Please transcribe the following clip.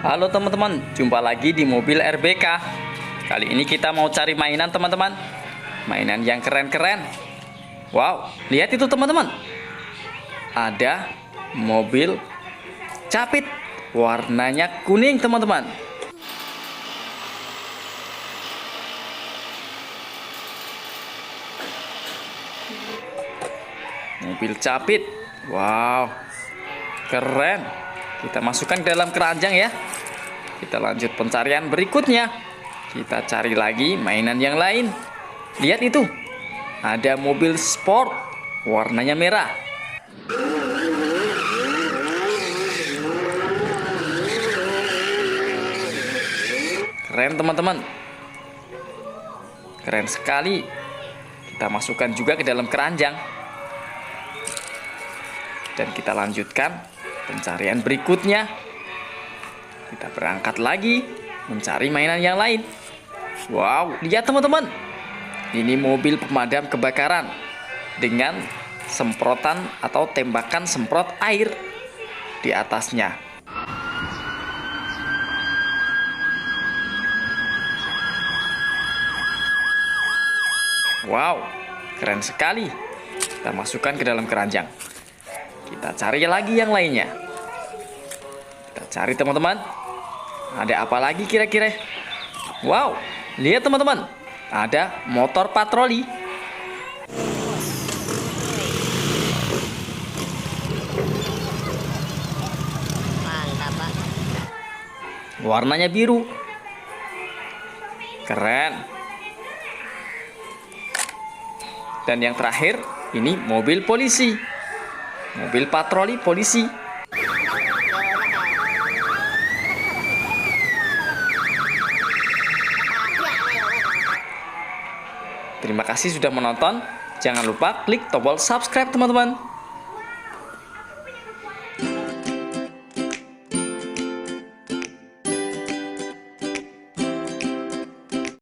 Halo teman-teman, jumpa lagi di mobil RBK. Kali ini kita mau cari mainan teman-teman. Mainan yang keren-keren. Wow, lihat itu teman-teman. Ada mobil capit, warnanya kuning teman-teman. Mobil capit, wow, keren. Kita masukkan ke dalam keranjang ya. Kita lanjut pencarian berikutnya. Kita cari lagi mainan yang lain. Lihat itu. Ada mobil sport. Warnanya merah. Keren teman-teman. Keren sekali. Kita masukkan juga ke dalam keranjang. Dan kita lanjutkan pencarian berikutnya. Kita berangkat lagi mencari mainan yang lain. Wow, lihat teman-teman. Ini mobil pemadam kebakaran dengan semprotan atau tembakan semprot air di atasnya. Wow, keren sekali. Kita masukkan ke dalam keranjang. Kita cari lagi yang lainnya. Kita cari teman-teman. Ada apa lagi kira-kira? Wow, lihat teman-teman. Ada motor patroli. Mantap, Pak. Warnanya biru. Keren. Dan yang terakhir, ini mobil polisi. Mobil patroli polisi. Terima kasih sudah menonton. Jangan lupa klik tombol subscribe teman-teman.